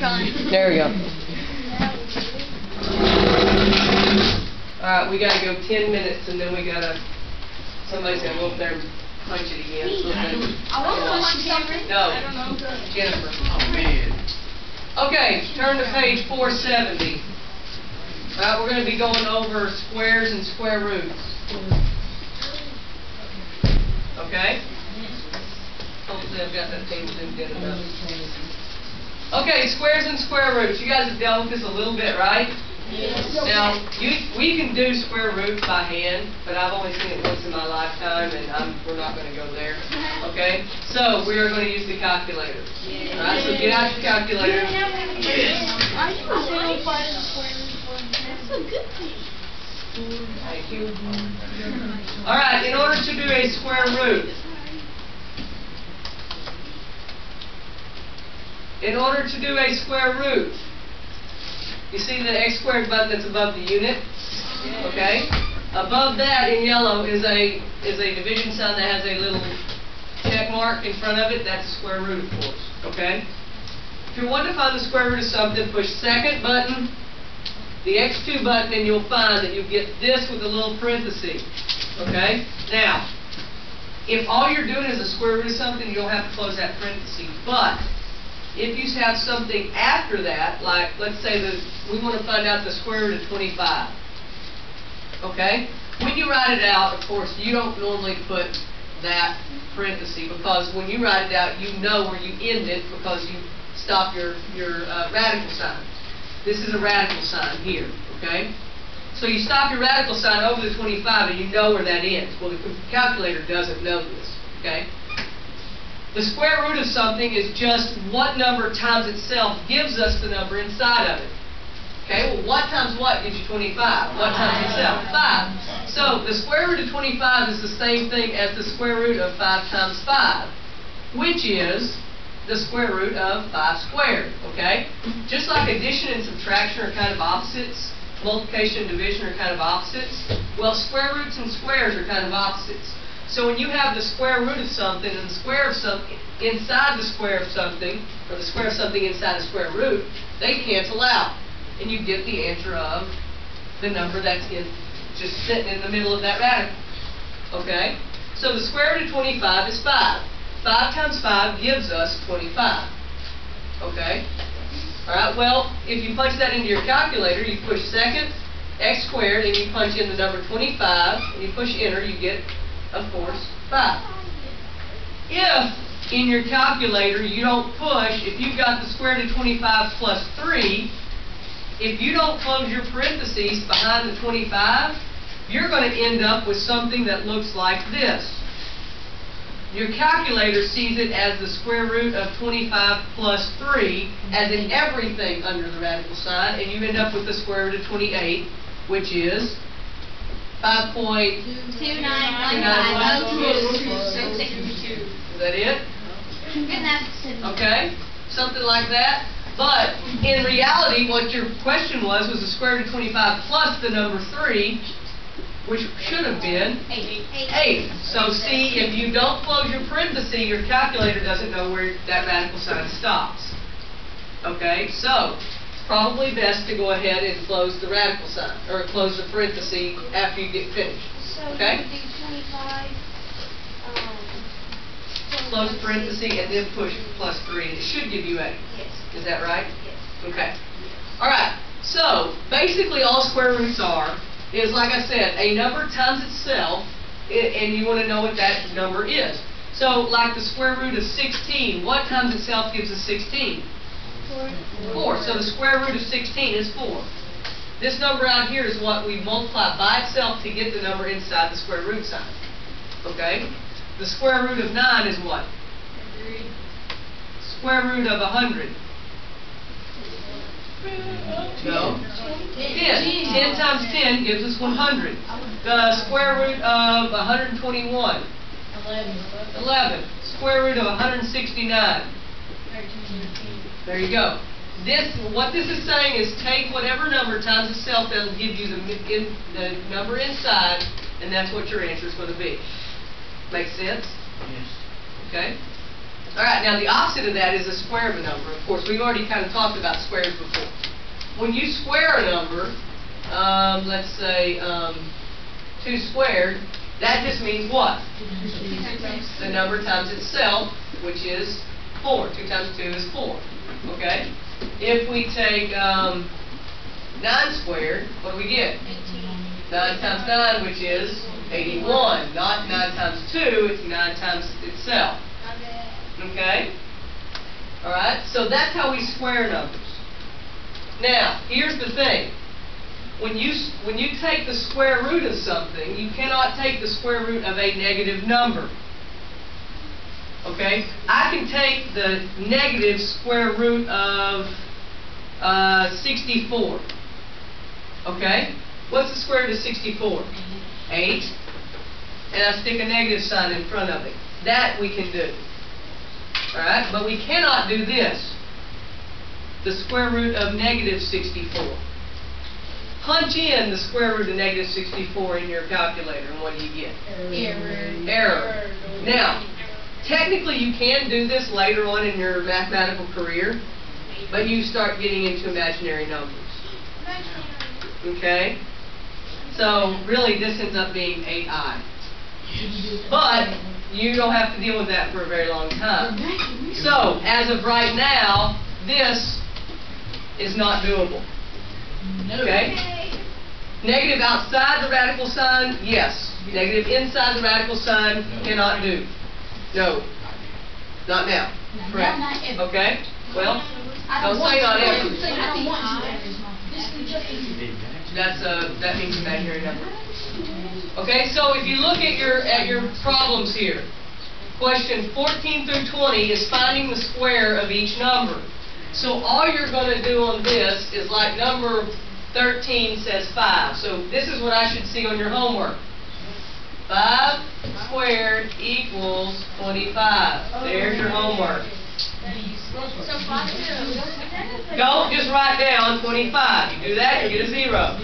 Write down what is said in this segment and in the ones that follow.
There we go. Alright, we gotta go 10 minutes and then we gotta, somebody's gotta go up there and punch it again. So I want to punch something. no, I don't know. Jennifer. Oh, man. Okay, turn to page 470. Alright, we're gonna be going over squares and square roots. Okay? Hopefully I've got that table in good enough. Okay, squares and square roots. You guys have dealt with this a little bit, right? Yes. Now, we can do square roots by hand, but I've only seen it once in my lifetime, and we're not going to go there. Okay? So, we are going to use the calculator. Alright, so get out your calculator. Are you a little part of the square root? That's a good thing. Thank you. Alright, in order to do a square root, you see the x squared button that's above the unit? Okay? Above that in yellow is a division sign that has a little check mark in front of it. That's a square root, of course. Okay? If you want to find the square root of something, push second button, the x2 button, and you'll find that you get this with a little parenthesis. Okay? Now, if all you're doing is a square root of something, you don't have to close that parenthesis. But if you have something after that, like let's say that we want to find out the square root of 25. Okay? When you write it out, of course, you don't normally put that parenthesis because when you write it out, you know where you end it because you stop your radical sign. This is a radical sign here. Okay? So you stop your radical sign over the 25 and you know where that ends. Well, the calculator doesn't know this. Okay? The square root of something is just what number times itself gives us the number inside of it. Okay, well what times what gives you 25? What times itself? 5. So the square root of 25 is the same thing as the square root of 5 times 5, which is the square root of 5 squared. Okay? Just like addition and subtraction are kind of opposites, multiplication and division are kind of opposites, well square roots and squares are kind of opposites. So when you have the square root of something and the square of something inside the square of something, or the square of something inside a square root, they cancel out. And you get the answer of the number that's just sitting in the middle of that radical. Okay? So the square root of 25 is 5. 5 times 5 gives us 25. Okay? Alright, well, if you punch that into your calculator, you push second, x squared, and you punch in the number 25, and you push enter, you get, of course, 5. If in your calculator you don't push, if you've got the square root of 25 plus 3, if you don't close your parentheses behind the 25, you're going to end up with something that looks like this. Your calculator sees it as the square root of 25 plus 3, as in everything under the radical sign, and you end up with the square root of 28, which is 5.2912. Is that it? Okay, something like that. But in reality, what your question was the square root of 25 plus the number 3, which should have been 8. So see, if you don't close your parenthesis, your calculator doesn't know where that radical sign stops. Okay, so it's probably best to go ahead and close the radical sign, or close the parenthesis after you get finished. Okay? So you do 25, Close parenthesis and then push plus 3. It should give you 8. Yes. Is that right? Yes. Okay. Alright, so basically all square roots are is, like I said, a number times itself, and you want to know what that number is. So, like the square root of 16, what times itself gives us 16? 4. So the square root of 16 is 4. This number out here is what we multiply by itself to get the number inside the square root sign. Okay? The square root of 9 is what? Square root of 100. No. 10. 10 times 10 gives us 100. The square root of 121. 11. Square root of 169. There you go. What this is saying is take whatever number times itself, that'll give you the number inside, and that's what your answer is going to be. Make sense? Yes. Okay? All right, now the opposite of that is a square of a number. Of course, we've already kind of talked about squares before. When you square a number, let's say 2 squared, that just means what? The number times itself, which is 4. 2 times 2 is 4. Okay? If we take 9 squared, what do we get? 9 times 9, which is 81. Not 9 times 2, it's 9 times itself. Okay? Alright, so that's how we square numbers. Now, here's the thing. When you take the square root of something, you cannot take the square root of a negative number. Okay? I can take the negative square root of 64. Okay? What's the square root of 64? 8. And I stick a negative sign in front of it. That we can do. Alright? But we cannot do this. The square root of negative 64. Punch in the square root of negative 64 in your calculator, and what do you get? Error. Now, technically you can do this later on in your mathematical career, but you start getting into imaginary numbers. Okay? So, really, this ends up being 8i. But, you don't have to deal with that for a very long time. So, as of right now, this is not doable. Okay? Negative outside the radical sign, yes. Negative inside the radical sign, cannot do. No. Not now. Correct. Okay? Well, don't say not ever. That means imaginary number. Okay, so if you look at your problems here, question 14 through 20 is finding the square of each number. So all you're going to do on this is like number 13 says 5. So this is what I should see on your homework. 5 squared equals 25. There's your homework. Don't just write down 25. You do that, you get a 0.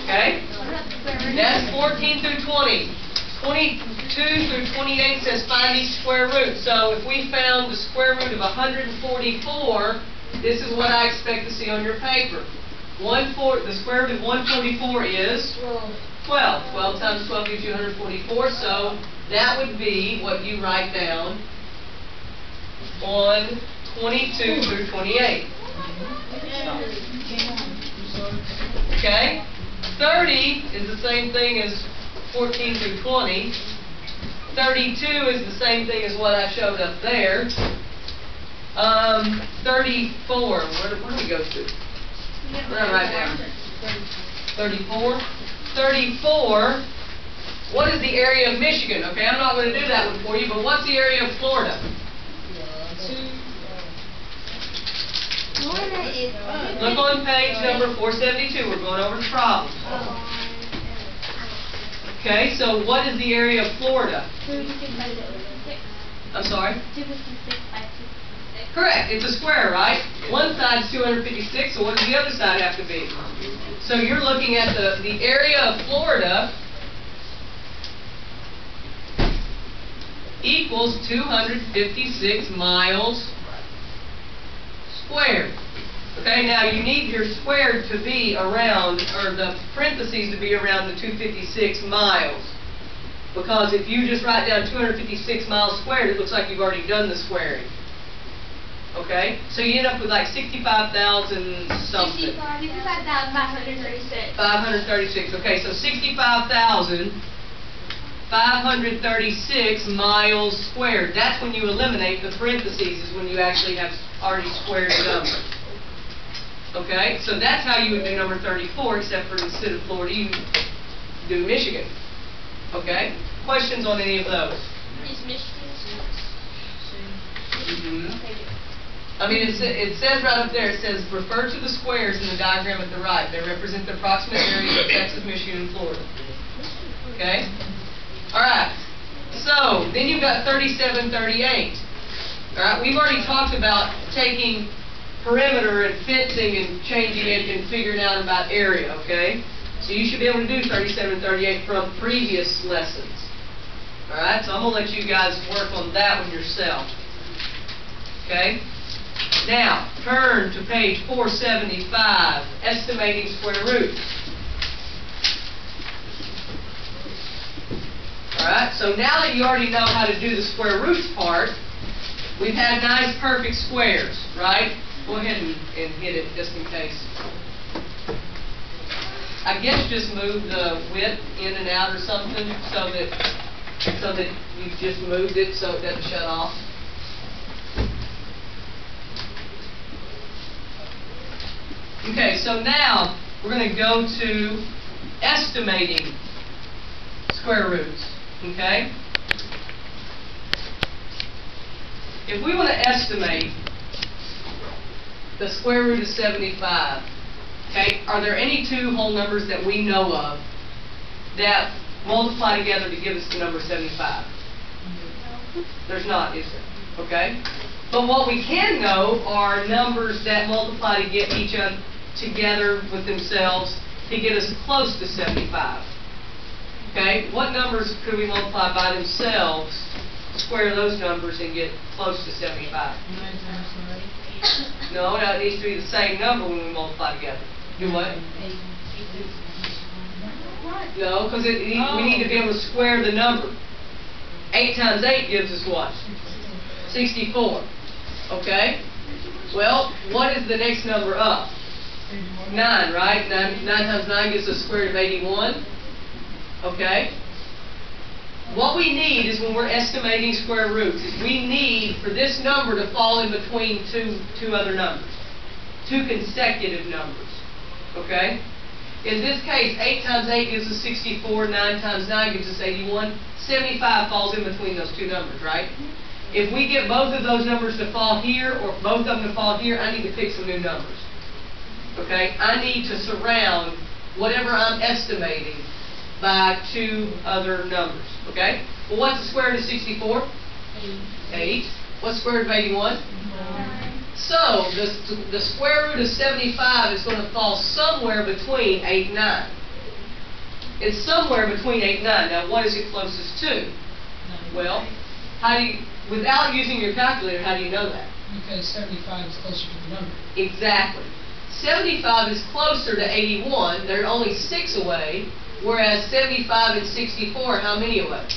Okay? That's 14 through 20. 22 through 28 says find each square root. So if we found the square root of 144, this is what I expect to see on your paper. The square root of 144 is 12. 12 times 12 gives you 144. So that would be what you write down on 22 through 28. Okay? 30 is the same thing as 14 through 20. 32 is the same thing as what I showed up there. 34. Where do we go to? Where do I write down? 34. 34. What is the area of Michigan? Okay, I'm not going to do that one for you, but what's the area of Florida? Look on page number 472. We're going over the problems. Okay, so what is the area of Florida? I'm sorry? Correct. It's a square, right? One side's 256, so what does the other side have to be? So you're looking at the area of Florida equals 256 miles squared. Okay, now you need your squared to be around, or the parentheses to be around the 256 miles. Because if you just write down 256 miles squared, it looks like you've already done the squaring. Okay, so you end up with like 65,000 something. 65,536. 536. Okay, so 65,536 miles squared. That's when you eliminate the parentheses, is when you actually have already squared the number. Okay, so that's how you would do number 34, except for instead of Florida, you do Michigan. Okay, questions on any of those? Is Michigan I mean, it says right up there, it says, refer to the squares in the diagram at the right. They represent the approximate areas of Texas, Michigan, and Florida. Okay? Alright. So, then you've got 37, 38. Alright, we've already talked about taking perimeter and fencing and changing it and figuring out about area, okay? So you should be able to do 37, 38 from previous lessons. All right, so I'm going to let you guys work on that one yourself. Okay? Now, turn to page 475, estimating square roots. All right, so now that you already know how to do the square roots part, we've had nice perfect squares, right? Go ahead and hit it just in case. I guess just move the width in and out or something so that you just moved it so it doesn't shut off. Okay, so now we're going to go to estimating square roots. Okay? If we want to estimate the square root of 75, okay, are there any two whole numbers that we know of that multiply together to give us the number 75? There's not, is there? Okay? But what we can know are numbers that multiply to get each other together with themselves to get us close to 75. Okay? What numbers could we multiply by themselves, square those numbers, and get close to 75? No, it needs to be the same number when we multiply together. Do what? No, because we need to be able to square the number. 8 times 8 gives us what? 64. Okay? Well, what is the next number up? 9, right? 9 times 9 gives us a square root of 81. Okay? What we need is when we're estimating square roots is we need for this number to fall in between two other numbers. Two consecutive numbers. Okay? In this case, 8 times 8 gives us 64, 9 times 9 gives us 81. 75 falls in between those two numbers, right? If we get both of those numbers to fall here, or both of them to fall here, I need to pick some new numbers. Okay? I need to surround whatever I'm estimating by two other numbers. Okay? Well, what's the square root of 64? 8. What's the square root of 81? 9. So, the square root of 75 is going to fall somewhere between 8 and 9. It's somewhere between 8 and 9. Now, what is it closest to? Well, without using your calculator, how do you know that? Because 75 is closer to the number. Exactly. 75 is closer to 81. They're only 6 away, whereas 75 and 64 are how many away?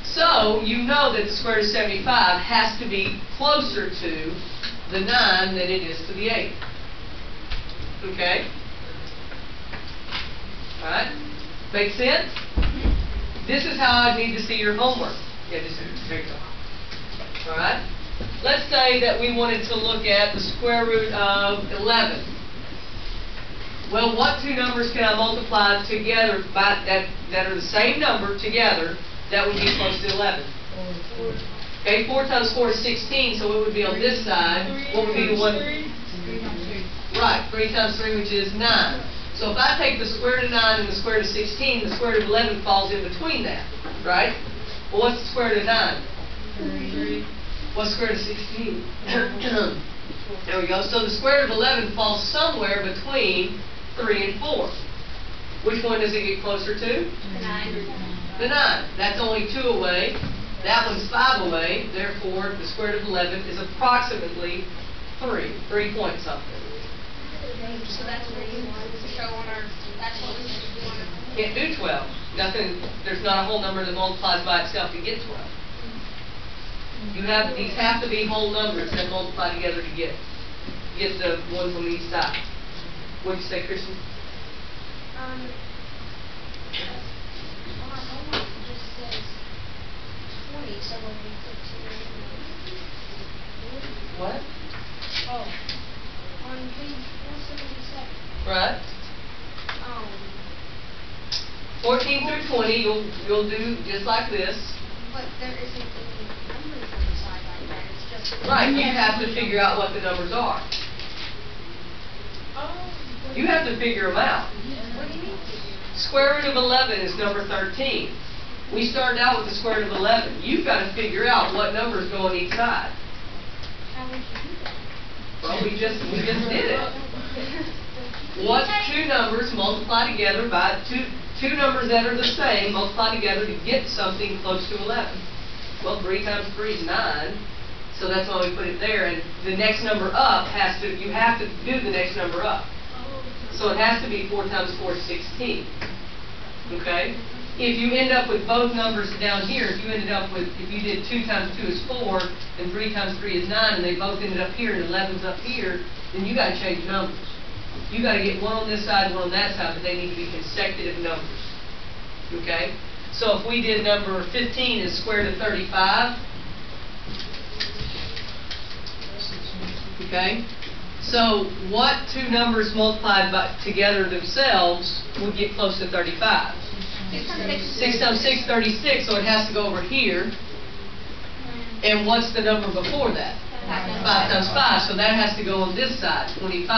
So, you know that the square root of 75 has to be closer to the 9 than it is to the 8. Okay? Alright? Make sense? This is how I need to see your homework. Yeah, there you go. Alright? Let's say that we wanted to look at the square root of 11. Well, what two numbers can I multiply together that are the same number together that would be close to 11? 4. Okay, 4 times 4 is 16, so it would be on this side. What would be the one? 3 times 3. Right, 3 times 3, which is 9. So if I take the square root of 9 and the square root of 16, the square root of 11 falls in between that, right? Well, what's the square root of 9? 3. What's the square root of 16? There we go. So the square root of 11 falls somewhere between 3 and 4. Which one does it get closer to? 9. The 9. That's only 2 away. That one's 5 away. Therefore, the square root of 11 is approximately 3 point something. So that's what we want to show on our, that's what we want to. Can't do 12. Nothing. There's not a whole number that multiplies by itself to get 12. These have to be whole numbers that multiply together to get the one from each side. What did you say, Christian? On our homework, it just says 20, so when we put 2. What? Oh, on page 477. Right. 14 through 20, you'll do just like this. But there isn't any numbers on the side like that. It's just. Right. You have to figure out what the numbers are. Oh. You have to figure them out. What do you mean? Square root of 11 is number 13. We started out with the square root of 11. You've got to figure out what numbers go on each side. How would you do that? Well, we just did it. What two numbers multiply together by two numbers that are the same, multiply together to get something close to 11. Well, 3 times 3 is 9, so that's why we put it there. And the next number up you have to do the next number up. So it has to be 4 times 4 is 16. Okay? If you end up with both numbers down here, if you did 2 times 2 is 4, and 3 times 3 is 9, and they both ended up here, and 11's up here, then you got to change numbers. You got to get one on this side, one on that side, but they need to be consecutive numbers. Okay? So if we did number 15 is square root of 35. Okay? So what two numbers multiplied together themselves would get close to 35? 6 times 6, 36, so it has to go over here. And what's the number before that? 5 times 5, so that has to go on this side, 25.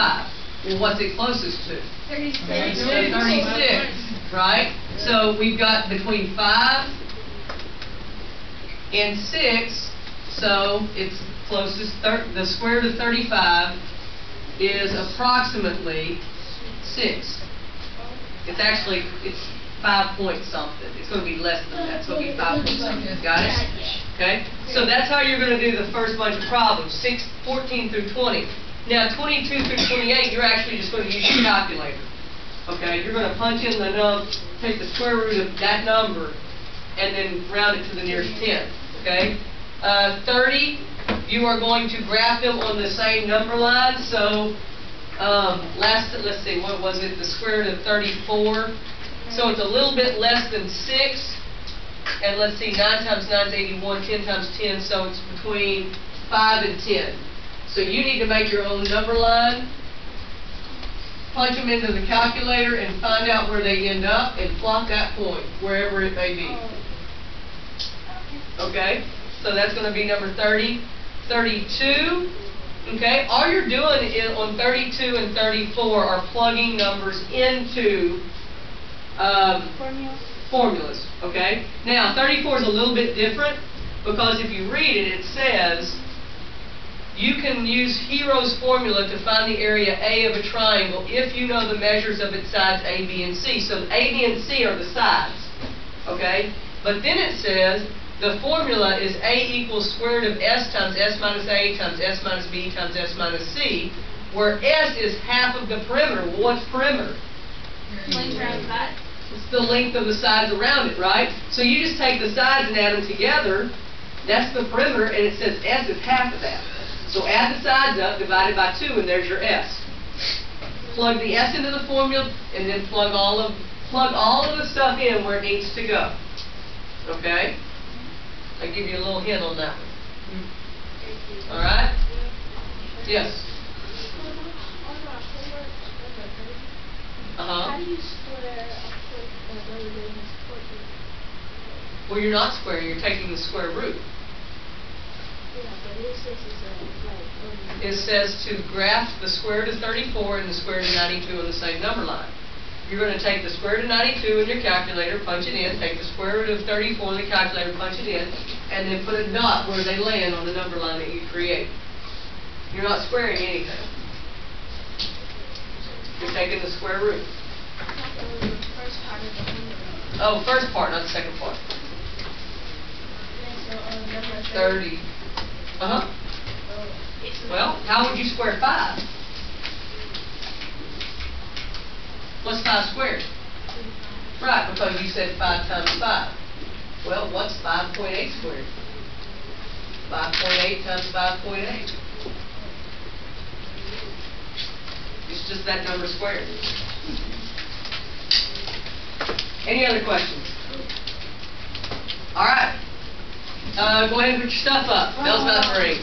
Well, what's it closest to? 36. 36, right? So we've got between 5 and 6, so it's closest, the square root of 35 is approximately 6. It's 5 point something. It's going to be less than that. It's going to be 5 point something. Got it? Okay? So that's how you're going to do the first bunch of problems, 14 through 20. Now, 22 through 28, you're actually just going to use your calculator. Okay? You're going to punch in the take the square root of that number, and then round it to the nearest 10. Okay? 30, you are going to graph them on the same number line. So, let's see, what was it? The square root of 34. So it's a little bit less than 6. And let's see, 9 times 9 is 81, 10 times 10, so it's between 5 and 10. So you need to make your own number line, punch them into the calculator, and find out where they end up, and plot that point, wherever it may be. Okay? So that's going to be number 30. 32, okay? All you're doing on 32 and 34 are plugging numbers into formulas, okay? Now, 34 is a little bit different, because if you read it, it says you can use Hero's formula to find the area A of a triangle if you know the measures of its sides A, B, and C. So A, B, and C are the sides, okay? But then it says the formula is A equals square root of S times S minus A times S minus B times S minus C, where S is half of the perimeter. Well, what's perimeter? Length around that. It's the length of the sides around it, right? So you just take the sides and add them together. That's the perimeter, and it says S is half of that. So add the sides up, divided by 2, and there's your S. Plug the S into the formula, and then plug all of the stuff in where it needs to go. Okay? I'll give you a little hint on that one. All right? Yes. How do you square a foot of Well, you're not squaring, you're taking the square root. Yeah, but it says it's It says to graph the square root of 34 and the square root of 92 on the same number line. You're going to take the square root of 92 in your calculator, punch it in, take the square root of 34 in the calculator, punch it in, and then put a dot where they land on the number line that you create. You're not squaring anything. You're taking the square root. first part of the 100. Oh, first part, not the second part. So, number 30. Uh-huh. Well, how would you square 5? What's 5 squared? Right, because you said 5 times 5. Well, what's 5.8 squared? 5.8 times 5.8. It's just that number squared. Any other questions? All right. Go ahead and put your stuff up. Bell's about to ring.